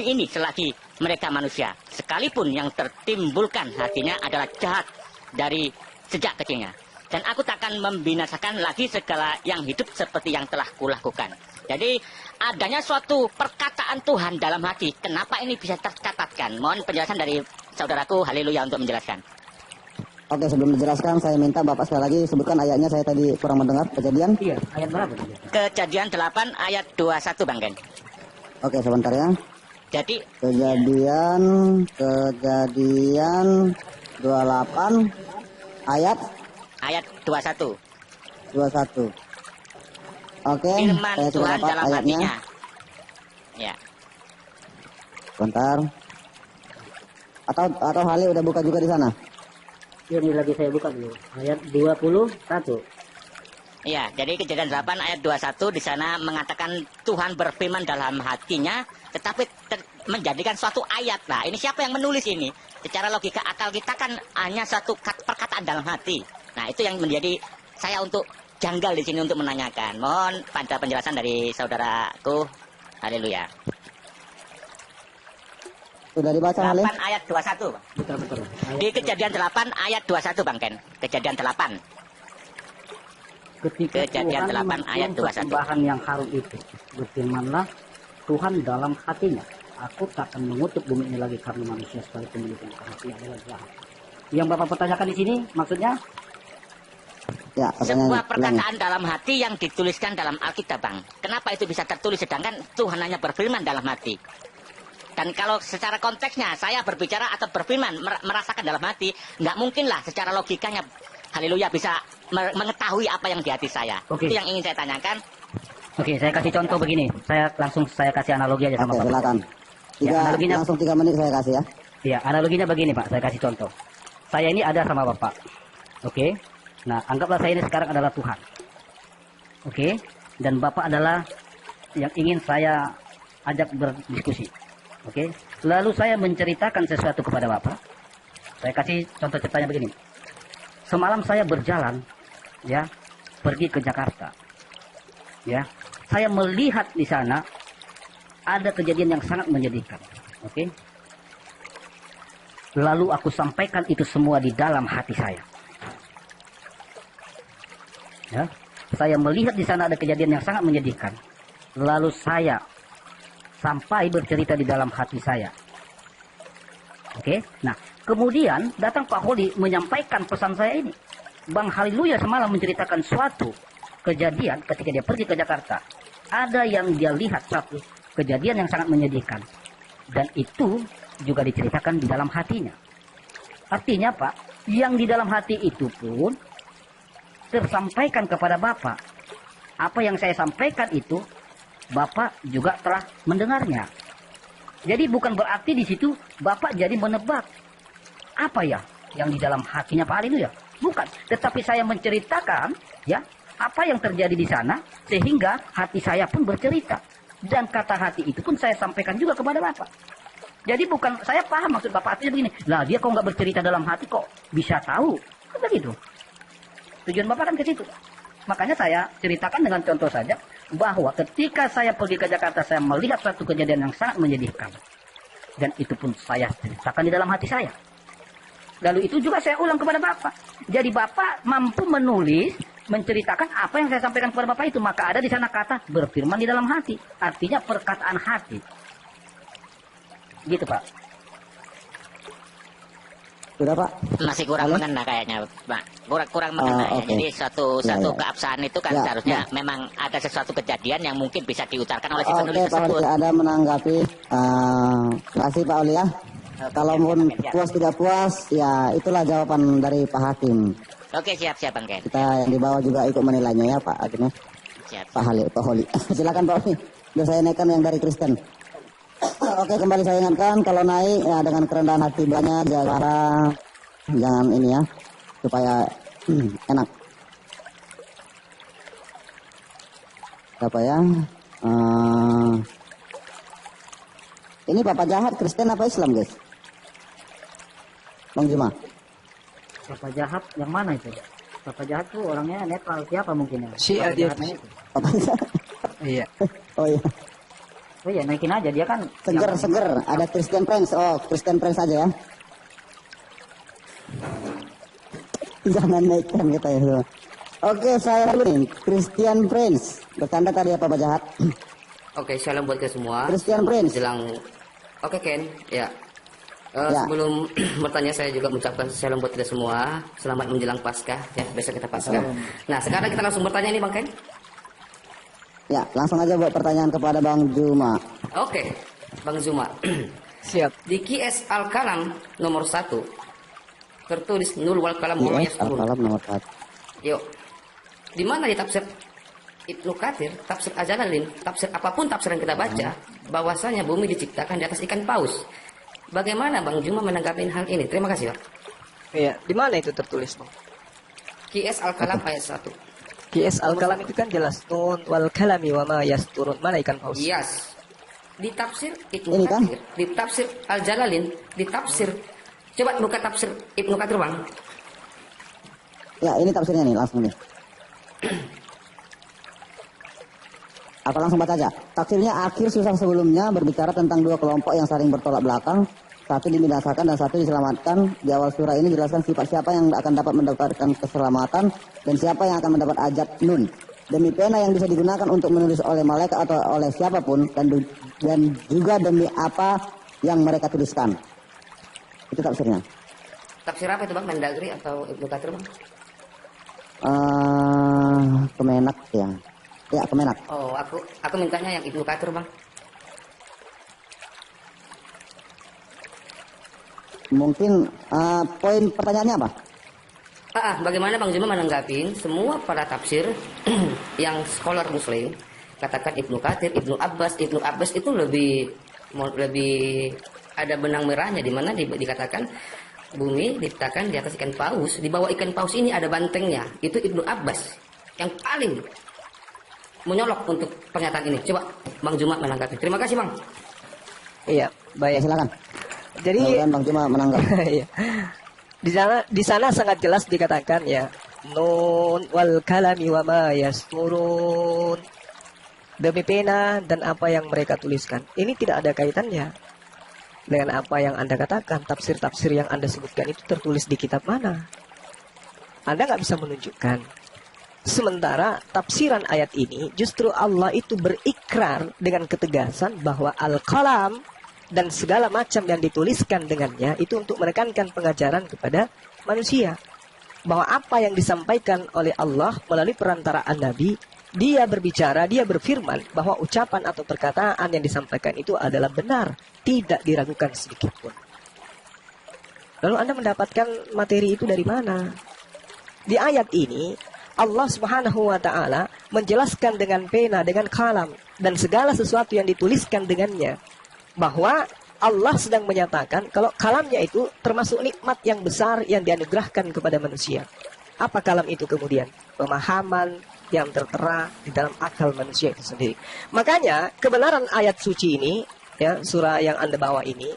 ini selagi mereka manusia, sekalipun yang tertimbulkan hatinya adalah jahat dari sejak kecilnya. dan aku takkan membinasakan lagi segala yang hidup seperti yang telah kulakukan. Jadi adanya suatu perkataan Tuhan dalam hati. Kenapa ini bisa tercatatkan? Mohon penjelasan dari saudaraku Haleluya untuk menjelaskan. Oke, sebelum dijelaskan saya minta Bapak sekali lagi sebutkan ayatnya, saya tadi kurang mendengar. Kejadian? Iya, ayat berapa? Kejadian 8 ayat 21 Bang Ken. Oke, sebentar ya. Jadi Kejadian 28 ayat ayat 21. 21. Oke, Firman saya sudah Tuhan dapat dalam ayatnya. hatinya. Ya. Sebentar. Atau Hali udah buka juga di sana? Ini lagi saya buka dulu. Ayat 21. Iya, jadi Kejadian 8 ayat 21 di sana mengatakan Tuhan berfirman dalam hatinya, tetapi menjadikan suatu ayat. Nah, ini siapa yang menulis ini? Secara logika akal kita kan hanya satu perkataan dalam hati. Nah, itu yang menjadi saya untuk janggal di sini untuk menanyakan. Mohon pada penjelasan dari saudaraku. Haleluya. Sudah dibaca Hali? 8 ayat 21. Betul. Di Kejadian 8 ayat 21 Bang Ken. Kejadian 8. Ketika Kejadian Tuhan 8 ayat 21. persembahan yang harum itu, berfirmanlah Tuhan dalam hatinya, aku takkan mengutuk bumi ini lagi karena manusia sekalipun memiliki hati adalah jahat. Yang Bapak pertanyakan di sini maksudnya? Ya, Sebuah perkataan dalam hati yang dituliskan dalam Alkitab Bang. Kenapa itu bisa tertulis sedangkan Tuhan hanya berfirman dalam hati? Dan kalau secara konteksnya saya berbicara atau berfirman merasakan dalam hati, nggak mungkin lah secara logikanya Haleluya bisa mengetahui apa yang di hati saya. Oke. Itu yang ingin saya tanyakan. Oke, saya kasih contoh begini. Saya kasih analogi aja sama Oke, Bapak. silakan. analoginya- Langsung 3 menit saya kasih ya. Ya, analoginya begini Pak, saya kasih contoh. Saya ini ada sama Bapak. Oke. Nah, anggaplah saya ini sekarang adalah Tuhan. Oke. Dan Bapak adalah yang ingin saya ajak berdiskusi. Oke. Lalu saya menceritakan sesuatu kepada Bapak. Saya kasih contoh ceritanya begini. Semalam saya berjalan, ya, pergi ke Jakarta. Ya. Saya melihat di sana ada kejadian yang sangat menyedihkan. Oke. Lalu aku sampaikan itu semua di dalam hati saya. Ya, saya melihat di sana ada kejadian yang sangat menyedihkan. Lalu saya sampai bercerita di dalam hati saya. Oke, nah kemudian datang Pak Holi menyampaikan pesan saya ini. Bang Haleluya semalam menceritakan suatu kejadian ketika dia pergi ke Jakarta. Ada yang dia lihat satu kejadian yang sangat menyedihkan. Dan itu juga diceritakan di dalam hatinya. Artinya Pak, yang di dalam hati itu pun tersampaikan kepada Bapak. Apa yang saya sampaikan itu Bapak juga telah mendengarnya. Jadi bukan berarti di situ Bapak jadi menebak apa ya yang di dalam hatinya Pak Haleluya. Bukan, tetapi saya menceritakan ya apa yang terjadi di sana sehingga hati saya pun bercerita. Dan kata hati itu pun saya sampaikan juga kepada Bapak. Jadi bukan, saya paham maksud Bapak artinya begini. Lah dia kok nggak bercerita dalam hati kok bisa tahu? Kan begitu. Tujuan Bapak kan ke situ. Makanya saya ceritakan dengan contoh saja bahwa ketika saya pergi ke Jakarta saya melihat satu kejadian yang sangat menyedihkan. Dan itu pun saya ceritakan di dalam hati saya. Lalu itu juga saya ulang kepada Bapak. Jadi Bapak mampu menulis, menceritakan apa yang saya sampaikan kepada Bapak itu. Maka ada di sana kata berfirman di dalam hati. Artinya perkataan hati. Gitu Pak. Sudah Pak? Masih kurang mengena kayaknya, Pak. Kurang mengena ya. Oke. Jadi satu Ya, ya. keabsahan itu kan Ya, seharusnya ya. memang ada sesuatu kejadian yang mungkin bisa diutarakan oleh si Oke penulis Pak tersebut. Oli, ada menanggapi. Kasih Pak Oli ya. Kalau pun puas tidak puas, ya itulah jawaban dari Pak Hakim. Oke, siap Bang Ken. Kita yang di bawah juga ikut menilainya ya Pak Hakim ya. Siap. Pak Holi. Silakan Pak Oli. Udah saya naikkan yang dari Kristen. Oke, kembali saya ingatkan kalau naik ya dengan kerendahan hati banyak, jaga jangan ini ya, supaya enak. Apa ya? Ini Bapak Jahat Kristen apa Islam guys? Bang Juma. Bapak Jahat yang mana itu? Bapak Jahat tuh orangnya netral siapa mungkin ya? Si Bapak dia. Jahatnya itu. Bapak Jahat. Iya. Oh iya. Oh iya naikin aja dia kan. Seger. Ada Christian Friends. Oh, Christian Friends aja ya. Jangan naikkan kita ya. Oke, saya dulu nih, Christian Prince. Bercanda tadi apa Pak Jahat? Oke, shalom buat kita semua. Christian Prince. Jelang. Oke Ken, ya. Ya. Sebelum bertanya saya juga mengucapkan shalom buat kita semua. Selamat menjelang Paskah ya, besok kita Paskah. Nah, sekarang kita langsung bertanya nih Bang Ken. Ya, langsung aja buat pertanyaan kepada Bang Juma. Oke, Bang Zuma. Siap. Di QS Al-Kalam nomor 1 tertulis nul wal kalam wa Yes, yasturun. Al-Qalam nomor 1. Yuk. Di mana di tafsir Ibnu Katsir, tafsir Al-Jalalain, tafsir apapun tafsir yang kita baca, bahwasanya bumi diciptakan di atas ikan paus. Bagaimana Bang Juma menanggapi hal ini? Terima kasih, Pak. Iya, di mana itu tertulis, Bang? QS Al-Kalam ayat 1. QS Al-Kalam itu kan jelas nun wal kalami wa ma yasturun. Mana ikan paus? Yes. Di tafsir Ibnu Ini kan? Katsir, di tafsir Al-Jalalain, di tafsir coba buka tafsir Ibnu Katsir, Bang. Ya, ini tafsirnya nih, langsung nih. Aku langsung baca aja. Tafsirnya akhir susah sebelumnya berbicara tentang dua kelompok yang saling bertolak belakang. Satu dibinasakan dan satu diselamatkan. Di awal surah ini dijelaskan sifat siapa yang akan dapat mendapatkan keselamatan dan siapa yang akan mendapat ajab nun. Demi pena yang bisa digunakan untuk menulis oleh malaikat atau oleh siapapun dan juga demi apa yang mereka tuliskan. Itu tafsirnya. Tafsir apa itu, Bang? Mendagri atau Ibnu Katsir, Bang? Kemenak ya. Ya, Kemenak. Oh, aku mintanya yang Ibnu Katsir, Bang. Mungkin poin pertanyaannya apa? Bagaimana Bang Juma menanggapi semua para tafsir yang scholar muslim katakan Ibnu Katsir, Ibnu Abbas itu lebih ada benang merahnya, di mana dikatakan bumi diciptakan di atas ikan paus, di bawah ikan paus ini ada bantengnya. Itu Ibnu Abbas yang paling menyolok untuk pernyataan ini. Coba Bang Juma menanggapi. Terima kasih, Bang. Iya, Ya, baik. silakan. Jadi Kemudian Bang Juma menanggapi. iya. Di sana sangat jelas dikatakan ya, nun wal kalami wa ma yasturun. Demi pena dan apa yang mereka tuliskan. Ini tidak ada kaitannya dengan apa yang Anda katakan. Tafsir-tafsir yang Anda sebutkan itu tertulis di kitab mana? Anda nggak bisa menunjukkan. Sementara tafsiran ayat ini justru Allah itu berikrar dengan ketegasan bahwa Al-Qalam dan segala macam yang dituliskan dengannya itu untuk menekankan pengajaran kepada manusia. Bahwa apa yang disampaikan oleh Allah melalui perantaraan Nabi, dia berbicara, dia berfirman bahwa ucapan atau perkataan yang disampaikan itu adalah benar, tidak diragukan sedikit pun. Lalu Anda mendapatkan materi itu dari mana? Di ayat ini Allah Subhanahu wa taala menjelaskan dengan pena, dengan kalam dan segala sesuatu yang dituliskan dengannya, bahwa Allah sedang menyatakan kalau kalamnya itu termasuk nikmat yang besar yang dianugerahkan kepada manusia. Apa kalam itu kemudian? Pemahaman yang tertera di dalam akal manusia itu sendiri. Makanya kebenaran ayat suci ini, ya, surah yang Anda bawa ini,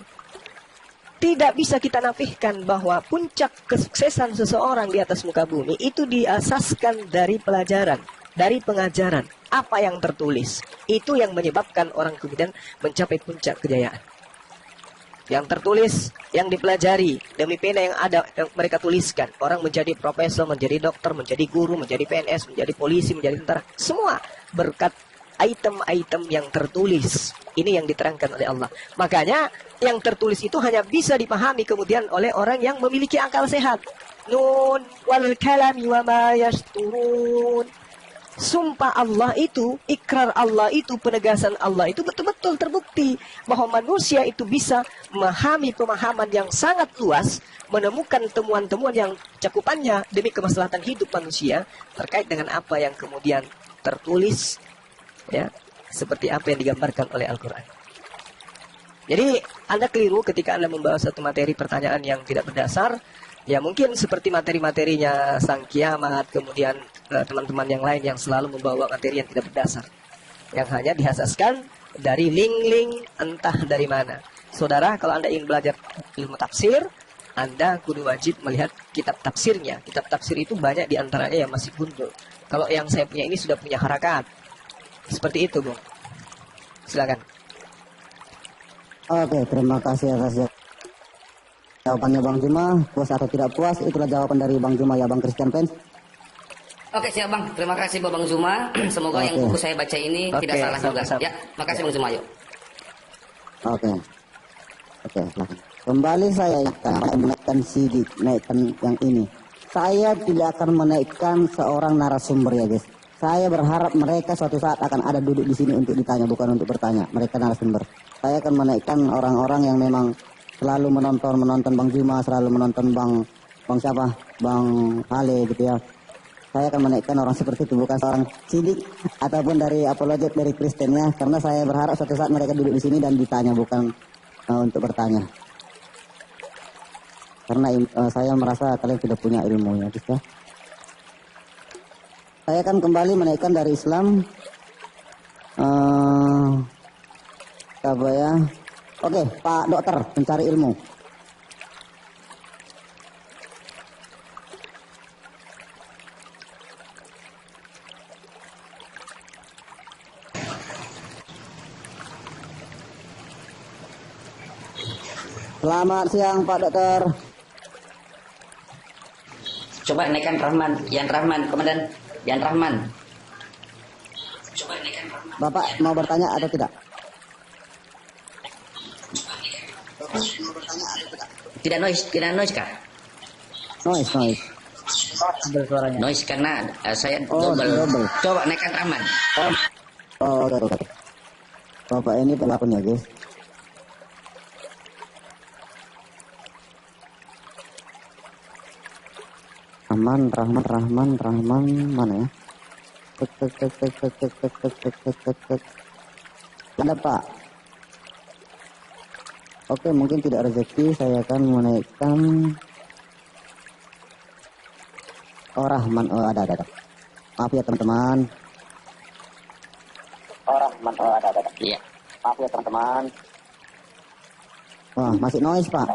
tidak bisa kita nafikan bahwa puncak kesuksesan seseorang di atas muka bumi itu diasaskan dari pelajaran, dari pengajaran. Apa yang tertulis, itu yang menyebabkan orang kemudian mencapai puncak kejayaan. Yang tertulis, yang dipelajari, demi pena yang ada, yang mereka tuliskan. Orang menjadi profesor, menjadi dokter, menjadi guru, menjadi PNS, menjadi polisi, menjadi tentara. Semua berkat item-item yang tertulis. Ini yang diterangkan oleh Allah. Makanya yang tertulis itu hanya bisa dipahami kemudian oleh orang yang memiliki akal sehat. Nun wal kalami wa ma yasturun. Sumpah Allah itu, ikrar Allah itu, penegasan Allah itu betul-betul terbukti bahwa manusia itu bisa memahami pemahaman yang sangat luas, menemukan temuan-temuan yang cakupannya demi kemaslahatan hidup manusia terkait dengan apa yang kemudian tertulis, ya, seperti apa yang digambarkan oleh Al-Quran. Jadi Anda keliru ketika Anda membawa satu materi pertanyaan yang tidak berdasar. Ya mungkin seperti materi-materinya Sang Kiamat, kemudian teman-teman yang lain yang selalu membawa materi yang tidak berdasar, yang hanya dihasaskan dari link-link entah dari mana. Saudara, kalau Anda ingin belajar ilmu tafsir, Anda kudu wajib melihat kitab tafsirnya. Kitab tafsir itu banyak diantaranya yang masih gundul. Kalau yang saya punya ini sudah punya harakat. Seperti itu, Bung. Silakan. Oke, terima kasih atas jawabannya Bang Juma, puas atau tidak puas, itulah jawaban dari Bang Juma ya Bang Christian Fans. Oke siap bang, terima kasih Bang Zuma. Semoga yang buku saya baca ini Oke, tidak salah juga. sama-sama. Ya, makasih Bang Zuma. Yuk. Oke. Oke, silahkan. Kembali saya akan menaikkan sidik, naikkan yang ini. Saya tidak akan menaikkan seorang narasumber ya guys. Saya berharap mereka suatu saat akan ada duduk di sini untuk ditanya, bukan untuk bertanya. Mereka narasumber. Saya akan menaikkan orang-orang yang memang selalu menonton Bang Juma, selalu menonton Bang siapa? Bang Hale gitu ya. Saya akan menaikkan orang seperti itu, bukan seorang sidik ataupun dari apologet dari Kristen ya. Karena saya berharap suatu saat mereka duduk di sini dan ditanya, bukan untuk bertanya. Karena saya merasa kalian sudah punya ilmu ya guys ya. Saya akan kembali menaikkan dari Islam. Apa ya? Oke, Pak Dokter pencari ilmu. Selamat siang Pak Dokter. Coba naikkan Rahman, Yan Rahman, Komandan, Yan Rahman. Bapak mau bertanya atau tidak? Tidak noise kah? Noise. Bersuaranya. Noise karena saya Oh, double. Coba naikkan Rahman. Oke. Bapak ini pelakunya guys. Rahman mana ya? Ada Pak. Oke, mungkin tidak rezeki, saya akan menaikkan Rahman. Oh, ada. Maaf ya teman-teman. Rahman, ada. Iya. Maaf ya teman-teman. Wah, masih noise Pak.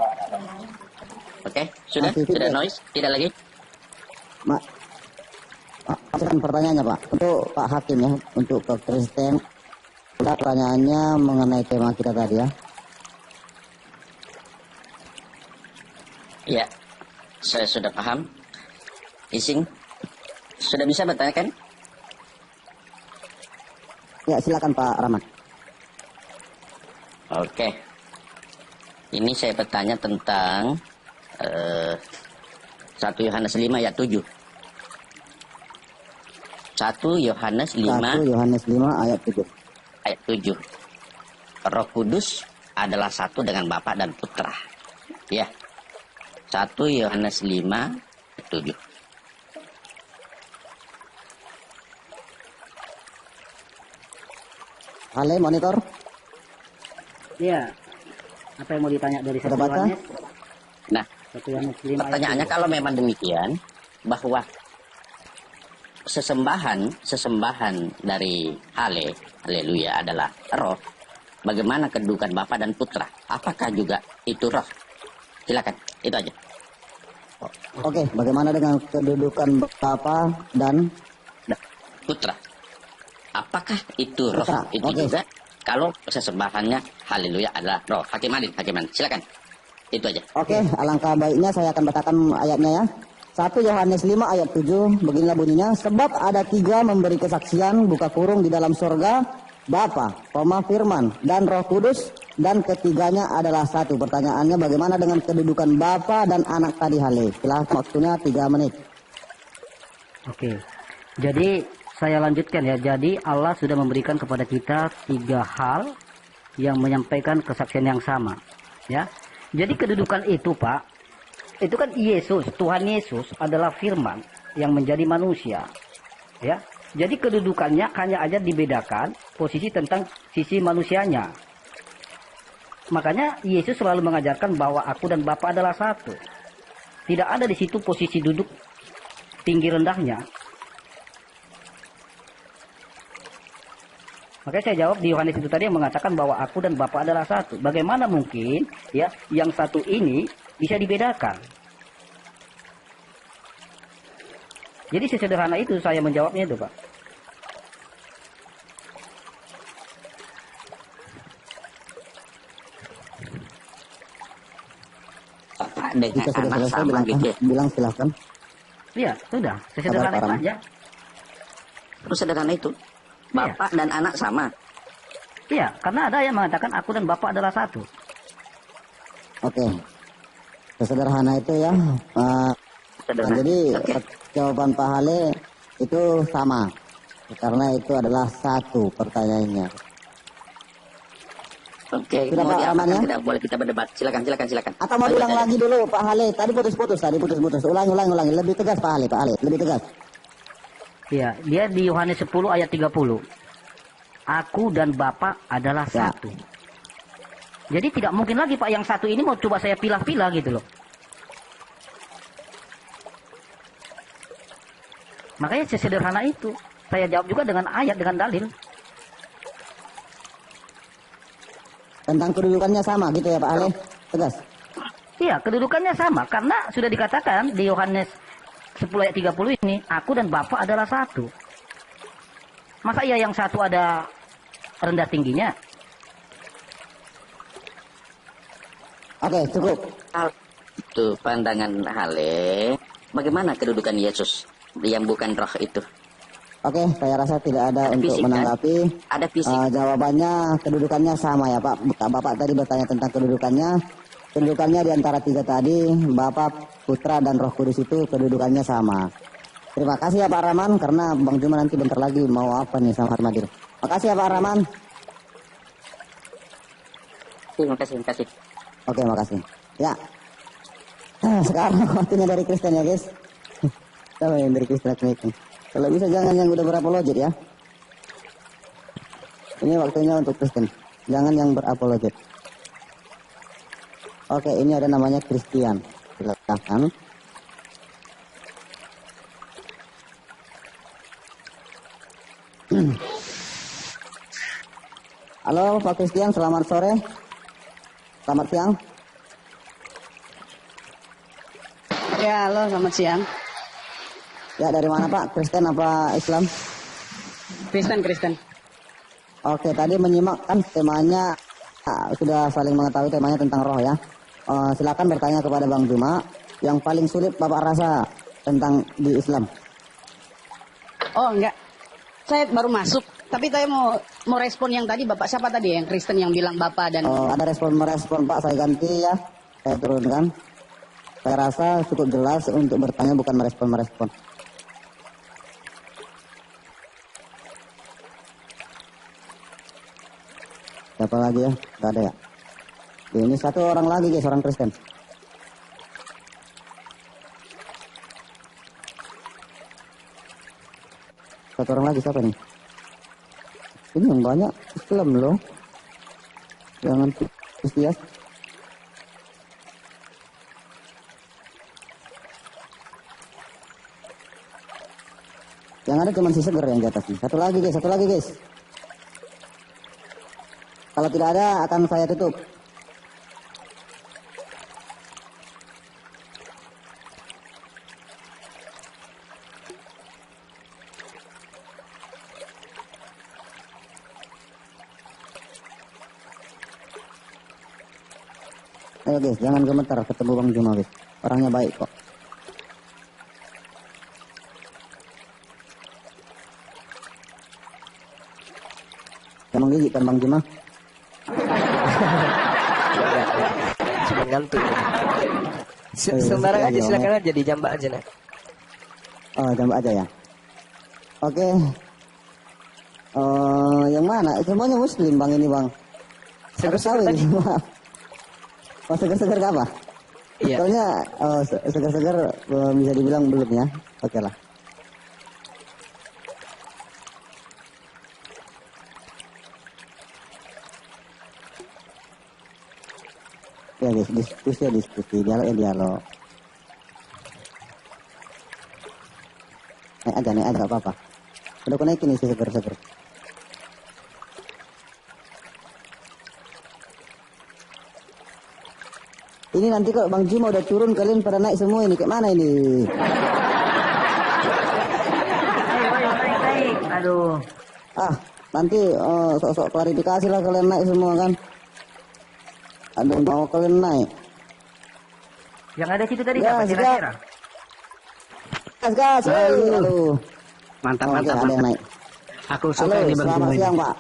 Oke, sudah Masih feedback. noise, tidak lagi. Masukkan pertanyaannya Pak. Untuk Pak Hakim ya, untuk ke Kristen. Pertanyaannya mengenai tema kita tadi ya. Iya, saya sudah paham. Ising, sudah bisa bertanya kan? Ya, silakan Pak Rahmat. Oke. Ini saya bertanya tentang 1 Yohanes 5 ayat 7. 1 Yohanes 5 1 Yohanes 5 ayat 7. ayat 7. Roh Kudus adalah satu dengan Bapa dan Putra. Ya. 1 Yohanes 5 ayat 7. Hale monitor. Iya. Apa yang mau ditanya dari Sudah satu baca? Yohanes? Nah, Satu Yohanes 5 ayat pertanyaannya 7. kalau memang demikian bahwa sesembahan dari haleluya adalah roh. Bagaimana kedudukan Bapa dan Putra? Apakah juga itu roh? Silakan, itu aja. Oke, bagaimana dengan kedudukan Bapa dan Putra. Apakah itu roh? Putra, Itu oke. juga kalau sesembahannya haleluya adalah roh. Hakiman, silakan. Itu aja. Oke, alangkah baiknya saya akan bacakan ayatnya ya. 1 Yohanes 5 ayat 7, beginilah bunyinya. Sebab ada 3 memberi kesaksian, buka kurung di dalam surga, Bapa, Firman, dan Roh Kudus, dan ketiganya adalah satu. Pertanyaannya bagaimana dengan kedudukan Bapa dan anak tadi Hale? Silahkan, waktunya 3 menit. Oke. Jadi saya lanjutkan ya. Jadi Allah sudah memberikan kepada kita 3 hal yang menyampaikan kesaksian yang sama. Ya. Jadi kedudukan itu Pak, itu kan Yesus, Tuhan Yesus adalah firman yang menjadi manusia. Ya. Jadi kedudukannya hanya aja dibedakan posisi tentang sisi manusianya. Makanya Yesus selalu mengajarkan bahwa aku dan Bapa adalah satu. Tidak ada di situ posisi duduk tinggi rendahnya. Makanya saya jawab di Yohanes itu tadi yang mengatakan bahwa aku dan Bapa adalah satu. Bagaimana mungkin ya yang satu ini bisa dibedakan? Jadi sesederhana itu saya menjawabnya itu Pak. Apa Jika dengan sudah anak selesai sama bilang, gitu ya. bilang silahkan. Iya, sudah. Sesederhana itu Orang. aja. Terus sederhana itu. Bapak dan anak sama. Iya, karena ada yang mengatakan aku dan bapak adalah satu. Oke. Sesederhana itu ya. Sederhana. Jadi Oke. jawaban Pak Hale itu sama. Karena itu adalah satu pertanyaannya. Oke, Sudah, mau Pak diapakan? Rahman, ya? Tidak boleh kita berdebat. Silakan. Atau mau ulang lagi dulu Pak Hale? Tadi putus-putus. Ulangi. Lebih tegas Pak Hale. Lebih tegas. Iya, dia di Yohanes 10 ayat 30. Aku dan bapak adalah Ya. satu. Jadi tidak mungkin lagi Pak yang satu ini mau coba saya pilah-pilah gitu loh. Makanya sesederhana itu. Saya jawab juga dengan ayat, dengan dalil. Tentang kedudukannya sama gitu ya Pak Hale? Tegas. Iya, kedudukannya sama. Karena sudah dikatakan di Yohanes 10 ayat 30 ini, aku dan bapak adalah satu. Masa iya yang satu ada rendah tingginya? Oke, cukup. Itu pandangan Hale. Bagaimana kedudukan Yesus yang bukan roh itu? Oke, saya rasa tidak ada untuk fisik, kan? menanggapi. Ada fisik. Jawabannya, kedudukannya sama ya Pak. Bapak tadi bertanya tentang kedudukannya. Kedudukannya di antara tiga tadi, Bapak, Putra, dan Roh Kudus itu kedudukannya sama. Terima kasih ya Pak Rahman, karena Bang Juma nanti bentar lagi mau apa nih sama Harmadir. Makasih ya Pak Rahman. Terima kasih. Oke, makasih. Ya. Sekarang waktunya dari Kristen ya guys. Coba yang dari Kristen. Kalau bisa jangan yang udah berapologet ya. Ini waktunya untuk Kristen. Jangan yang berapologet. Oke, ini ada namanya Christian. Silakan. Halo Pak Christian, selamat sore. Selamat siang. Ya, halo, selamat siang. Ya, dari mana Pak? Kristen apa Islam? Kristen. Oke, tadi menyimak kan temanya, sudah saling mengetahui temanya tentang roh ya. Silakan bertanya kepada Bang Juma, yang paling sulit Bapak rasa tentang di Islam. Oh, enggak. Saya baru masuk, tapi saya mau respon yang tadi Bapak siapa tadi yang Kristen yang bilang Bapak dan Ada merespon Pak, saya ganti ya. Saya turunkan. Saya rasa cukup jelas untuk bertanya, bukan merespon. Siapa lagi ya? Gak ada ya? Ini satu orang lagi guys, orang Kristen. Satu orang lagi siapa nih? Ini yang banyak Islam loh. Jangan Kristias. Yang ada cuma si Seger yang di atas nih. Satu lagi guys. Kalau tidak ada akan saya tutup. Ayo guys, jangan gemetar ketemu Bang Juma guys. Orangnya baik kok. Emang gigit kan Bang Juma? Cuma ngantuk. Sembarang aja, silakan aja, di jambak aja nak. Oh, jambak aja ya. Oke. Yang mana? Semuanya Muslim Bang ini Bang. Harus tahu ini semua. Oh, segar-segar apa? Iya. Soalnya segar-segar bisa dibilang belum ya. Oke lah. Ya guys, diskusi, dialog. Naik aja, gak apa-apa. Udah aku naikin nih si seger-seger. Ini nanti kalau Bang Juma udah turun, kalian pada naik semua ini. Kayak mana ini? Naik. Aduh. Nanti sok-sok klarifikasi lah kalian naik semua kan. Aduh, mau kalian naik. Yang ada situ tadi Ya, siapa siap. kira-kira? Gas. Halo. Mantap, Oh, oke, mantap, ada yang mantap. naik. Aku suka Halo, ini Bang selamat Juma ini. siang, Pak.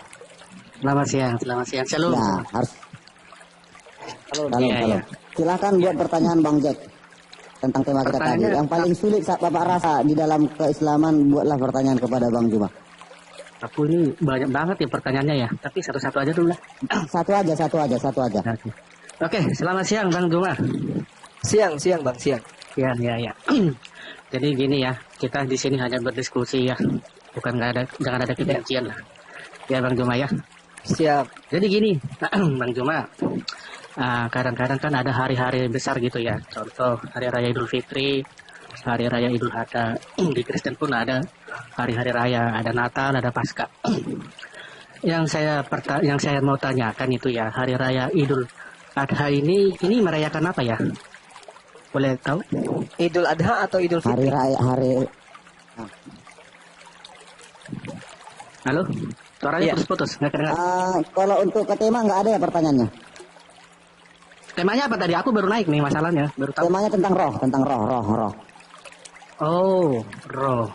Selamat siang. Shalom. Ya, harus. Halo, Halo. Silakan buat pertanyaan Bang Jack tentang tema kita tadi. Pertanyaannya- Yang paling sulit saat Bapak rasa di dalam keislaman, buatlah pertanyaan kepada Bang Juma. Aku ini banyak banget ya pertanyaannya ya. Tapi satu-satu aja dulu lah. Satu aja. Oke, selamat siang Bang Juma. Siang Bang, siang. Ya. Jadi gini ya, kita di sini hanya berdiskusi ya. Bukan jangan ada kebencian lah. Ya Bang Juma ya. Siap. Jadi gini, Bang Juma, kadang-kadang kan ada hari-hari besar gitu ya. Contoh hari raya Idul Fitri, hari raya Idul Adha. Di Kristen pun ada hari-hari raya, ada Natal, ada Paskah. yang saya mau tanyakan itu ya, hari raya Idul Adha ini merayakan apa ya? Boleh tahu? Idul Adha atau Idul Hari Fitri? raya, Halo? Suaranya Iya. putus-putus, nggak kedengar. kalau untuk ke tema nggak ada ya pertanyaannya. Temanya apa tadi? Aku baru naik nih masalahnya, baru tahu. Temanya tentang roh. Oh, roh.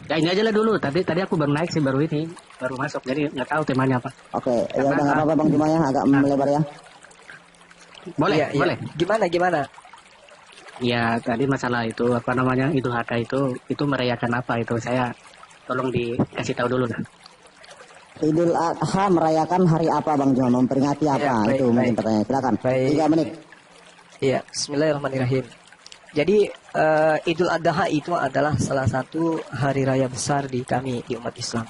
Ya ini aja lah dulu. Tadi aku baru naik sih, baru masuk. Jadi nggak tahu temanya apa. Oke, ya udah nggak apa-apa Bang Juma ya, agak melebar ya. Boleh, Iya, iya. boleh. Gimana? Ya tadi masalah itu apa namanya Idul Adha itu merayakan apa itu saya tolong dikasih tahu dulu lah. Idul Adha merayakan hari apa Bang Juma? Memperingati apa? Ya, baik, Itu mungkin baik. pertanyaan. Silakan. Baik. 3 menit. Iya, bismillahirrahmanirrahim. Jadi Idul Adha itu adalah salah satu hari raya besar di kami di umat Islam.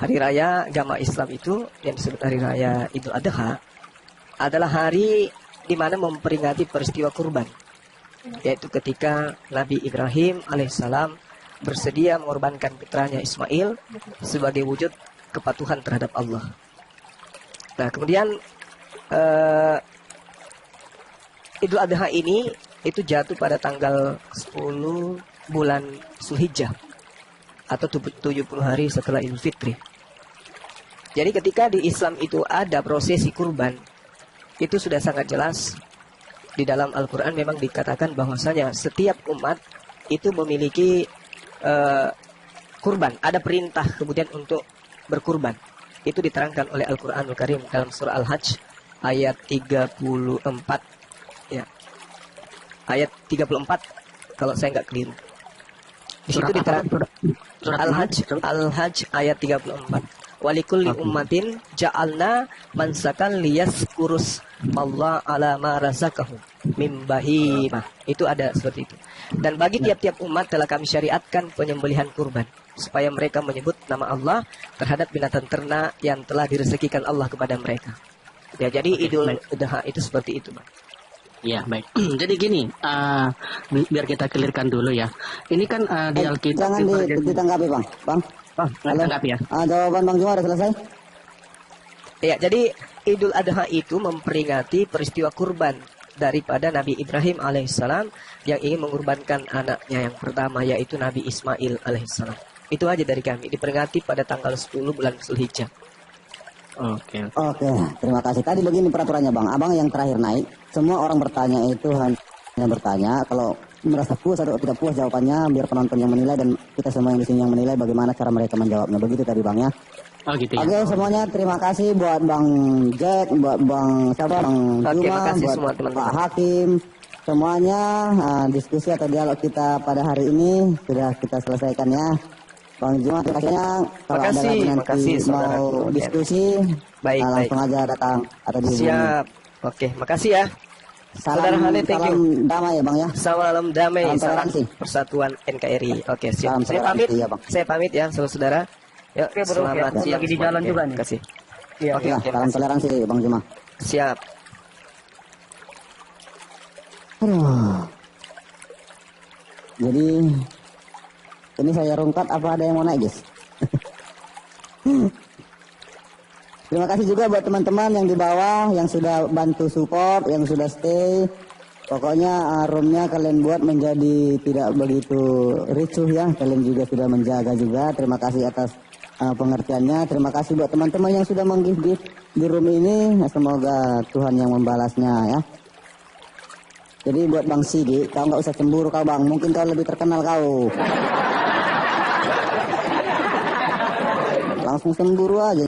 Hari raya agama Islam itu yang disebut hari raya Idul Adha adalah hari di mana memperingati peristiwa kurban, yaitu ketika Nabi Ibrahim alaihissalam bersedia mengorbankan putranya Ismail sebagai wujud kepatuhan terhadap Allah. Nah, kemudian Idul Adha ini itu jatuh pada tanggal 10 bulan Zulhijjah atau 70 hari setelah Idul Fitri. Jadi ketika di Islam itu ada prosesi kurban, itu sudah sangat jelas di dalam Al-Quran memang dikatakan bahwasanya setiap umat itu memiliki kurban, ada perintah kemudian untuk berkurban. Itu diterangkan oleh Al-Quranul Karim dalam surah Al-Hajj ayat 34 ya. Ayat 34 kalau saya nggak keliru. Di situ diterangkan Al-Hajj ayat 34. Walikulli ummatin ja'alna mansakan liyaskurus Allah ala ma razaqahum mim bahimah. Itu ada seperti itu. Dan bagi tiap-tiap umat telah kami syariatkan penyembelihan kurban supaya mereka menyebut nama Allah terhadap binatang ternak yang telah direzekikan Allah kepada mereka. Ya, jadi Idul Adha itu seperti itu, Bang. Iya, baik. Jadi gini, biar kita clearkan dulu ya. Ini kan di Alkitab Jangan ditanggapi Bang. Bang. nggak tanggapi ya. Jawaban Bang Juma sudah selesai? Ya, jadi Idul Adha itu memperingati peristiwa kurban daripada Nabi Ibrahim alaihissalam yang ingin mengorbankan anaknya yang pertama yaitu Nabi Ismail alaihissalam. Itu aja dari kami, diperingati pada tanggal 10 bulan Zulhijjah. Oke. Oke, terima kasih. Tadi begini peraturannya Bang. Abang yang terakhir naik, semua orang bertanya itu hanya bertanya. Kalau merasa puas atau tidak puas jawabannya, biar penonton yang menilai dan kita semua yang di sini yang menilai bagaimana cara mereka menjawabnya. Begitu tadi Bang ya. Oh gitu ya. Oke, semuanya terima kasih buat Bang Jack, buat Bang siapa, Bang Oke, Juma, makasih buat semua teman-teman. Pak Hakim. Semuanya diskusi atau dialog kita pada hari ini sudah kita selesaikan ya. Bang Juma, terima kasih. Kalau ada lagi nanti makasih, saudara. mau diskusi, Baik, langsung aja datang atau dihubungi. Siap. Oke, makasih ya. Saudara Salam, Halid, thank you. salam damai ya Bang ya. Salam damai, Salam salam toleransi. persatuan NKRI. Oke, siap. Salam Saya pamit. toleransi, ya, Bang. Saya pamit ya, saudara. Yuk, Oke, bro, selamat ya. siang. Lagi di jalan semuanya. juga nih. Terima kasih. Iya. Oke, Ya, oke, salam makasih. toleransi Bang Juma. Siap. Aduh. Jadi ini saya rungkat apa ada yang mau naik guys? Terima kasih juga buat teman-teman yang di bawah yang sudah bantu support, yang sudah stay. Pokoknya roomnya kalian buat menjadi tidak begitu ricuh ya. Kalian juga sudah menjaga juga. Terima kasih atas pengertiannya. Terima kasih buat teman-teman yang sudah meng-gift di room ini. Semoga Tuhan yang membalasnya ya. Jadi buat Bang Sidi, kau nggak usah cemburu kau Bang. Mungkin kau lebih terkenal kau. Langsung cemburu aja.